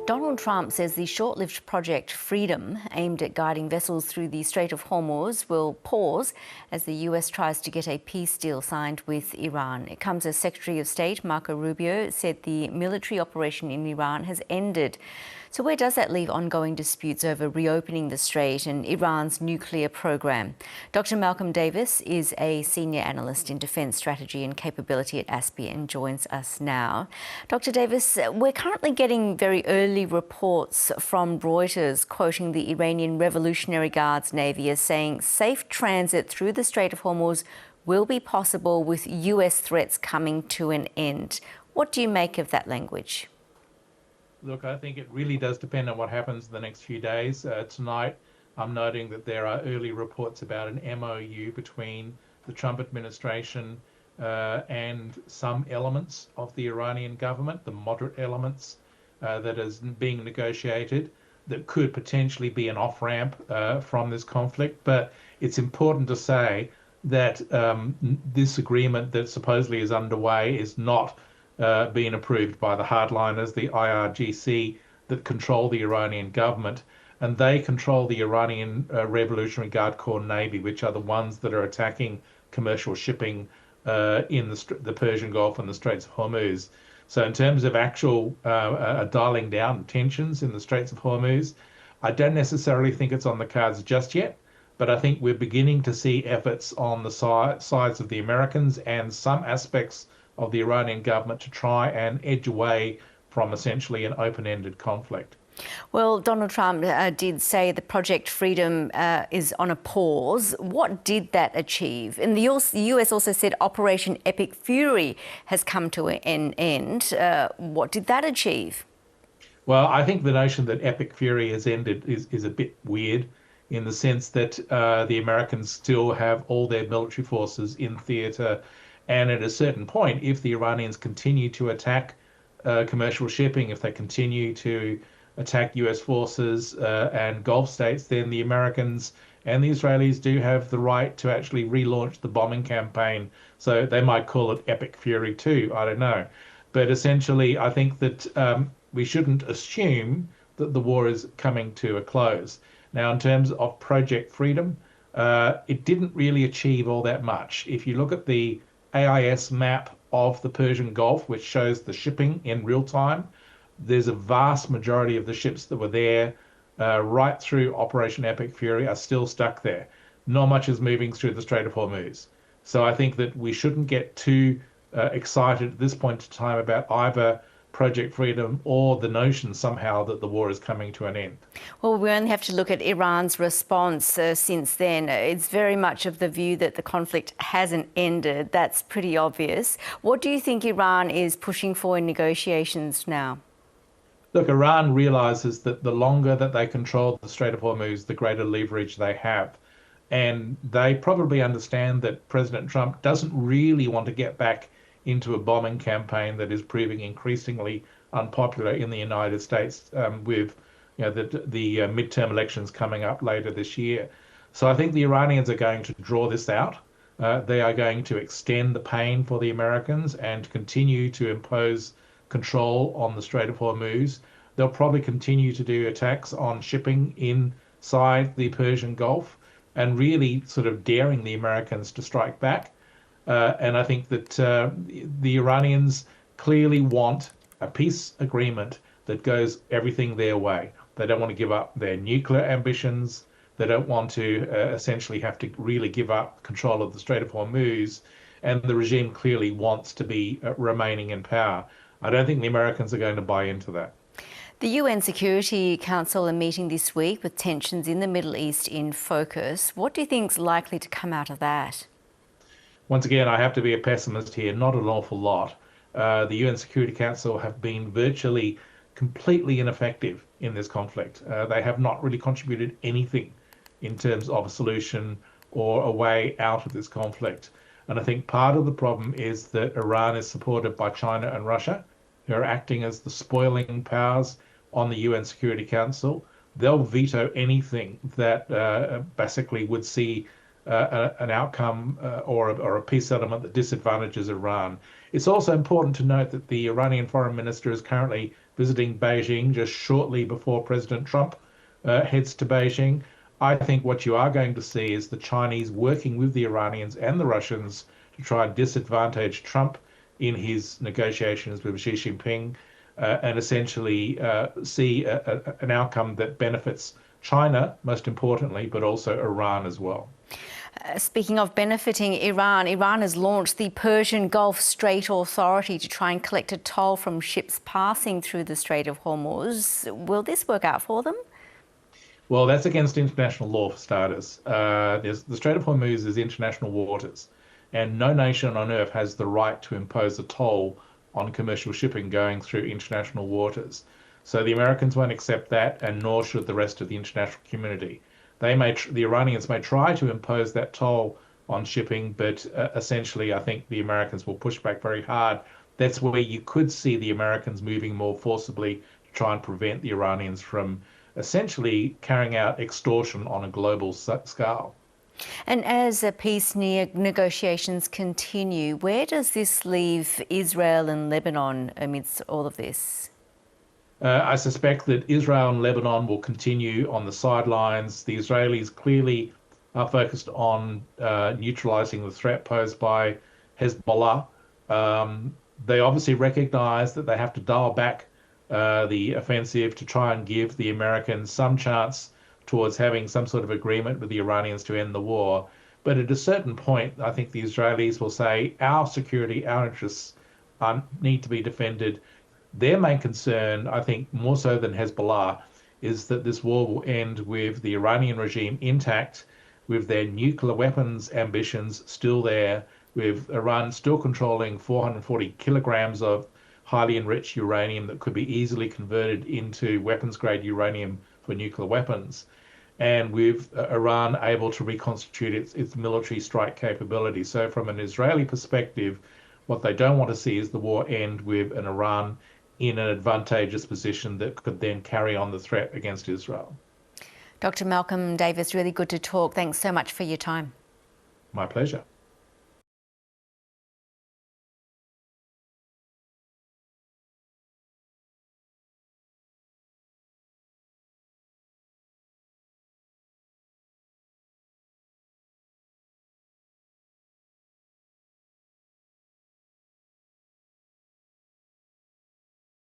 Donald Trump says the short-lived Project Freedom, aimed at guiding vessels through the Strait of Hormuz, will pause as the US tries to get a peace deal signed with Iran. It comes as Secretary of State Marco Rubio said the military operation in Iran has ended. So where does that leave ongoing disputes over reopening the strait and Iran's nuclear program? Dr. Malcolm Davis is a senior analyst in defence strategy and capability at ASPI and joins us now. Dr. Davis, we're currently getting very early reports from Reuters quoting the Iranian Revolutionary Guards Navy as saying safe transit through the Strait of Hormuz will be possible with US threats coming to an end. What do you make of that language? Look, I think it really does depend on what happens in the next few days. Tonight, I'm noting that there are early reports about an MOU between the Trump administration and some elements of the Iranian government, the moderate elements that is being negotiated, that could potentially be an off-ramp from this conflict. But it's important to say that this agreement that supposedly is underway is not being approved by the hardliners, the IRGC, that control the Iranian government, and they control the Iranian Revolutionary Guard Corps Navy, which are the ones that are attacking commercial shipping in the Persian Gulf and the Straits of Hormuz. So in terms of actual dialing down tensions in the Straits of Hormuz, I don't necessarily think it's on the cards just yet, but I think we're beginning to see efforts on the sides of the Americans and some aspects of the Iranian government to try and edge away from essentially an open-ended conflict. Well, Donald Trump did say the Project Freedom is on a pause. What did that achieve? And the US also said Operation Epic Fury has come to an end. What did that achieve? Well, I think the notion that Epic Fury has ended is a bit weird in the sense that the Americans still have all their military forces in theatre. And at a certain point, if the Iranians continue to attack commercial shipping, if they continue to attack US forces and Gulf states, then the Americans and the Israelis do have the right to actually relaunch the bombing campaign. So they might call it Epic Fury 2, I don't know. But essentially, I think that we shouldn't assume that the war is coming to a close. Now, in terms of Project Freedom, it didn't really achieve all that much. If you look at the AIS map of the Persian Gulf, which shows the shipping in real time, there's a vast majority of the ships that were there right through Operation Epic Fury are still stuck there. Not much is moving through the Strait of Hormuz. So I think that we shouldn't get too excited at this point in time about either Project Freedom or the notion somehow that the war is coming to an end. Well, we only have to look at Iran's response since then. It's very much of the view that the conflict hasn't ended. That's pretty obvious. What do you think Iran is pushing for in negotiations now? Look, Iran realizes that the longer that they control the Strait of Hormuz, the greater leverage they have. And they probably understand that President Trump doesn't really want to get back into a bombing campaign that is proving increasingly unpopular in the United States with the midterm elections coming up later this year. So I think the Iranians are going to draw this out. They are going to extend the pain for the Americans and continue to impose control on the Strait of Hormuz. They'll probably continue to do attacks on shipping inside the Persian Gulf and really sort of daring the Americans to strike back. And I think that the Iranians clearly want a peace agreement that goes everything their way. They don't want to give up their nuclear ambitions. They don't want to essentially have to really give up control of the Strait of Hormuz. And the regime clearly wants to be remaining in power. I don't think the Americans are going to buy into that. The UN Security Council are meeting this week with tensions in the Middle East in focus. What do you think is likely to come out of that? Once again, I have to be a pessimist here, not an awful lot. The UN Security Council have been virtually completely ineffective in this conflict. They have not really contributed anything in terms of a solution or a way out of this conflict. And I think part of the problem is that Iran is supported by China and Russia, who are acting as the spoiling powers on the UN Security Council. They'll veto anything that basically would see an outcome or a peace settlement that disadvantages Iran. It's also important to note that the Iranian foreign minister is currently visiting Beijing just shortly before President Trump heads to Beijing. I think what you are going to see is the Chinese working with the Iranians and the Russians to try and disadvantage Trump in his negotiations with Xi Jinping and essentially see an outcome that benefits China, most importantly, but also Iran as well. Speaking of benefiting Iran, Iran has launched the Persian Gulf Strait Authority to try and collect a toll from ships passing through the Strait of Hormuz. Will this work out for them? Well, that's against international law for starters. The Strait of Hormuz is international waters, and no nation on earth has the right to impose a toll on commercial shipping going through international waters. So the Americans won't accept that, and nor should the rest of the international community. The Iranians may try to impose that toll on shipping, but essentially, I think the Americans will push back very hard. That's where you could see the Americans moving more forcibly to try and prevent the Iranians from essentially carrying out extortion on a global scale. And as peace negotiations continue, where does this leave Israel and Lebanon amidst all of this? I suspect that Israel and Lebanon will continue on the sidelines. The Israelis clearly are focused on neutralizing the threat posed by Hezbollah. They obviously recognize that they have to dial back the offensive to try and give the Americans some chance towards having some sort of agreement with the Iranians to end the war. But at a certain point, I think the Israelis will say our security, our interests need to be defended. Their main concern, I think more so than Hezbollah, is that this war will end with the Iranian regime intact, with their nuclear weapons ambitions still there, with Iran still controlling 440 kilograms of highly enriched uranium that could be easily converted into weapons-grade uranium for nuclear weapons, and with Iran able to reconstitute its military strike capability. So from an Israeli perspective, what they don't want to see is the war end with an Iran in an advantageous position that could then carry on the threat against Israel. Dr. Malcolm Davis, really good to talk. Thanks so much for your time. My pleasure.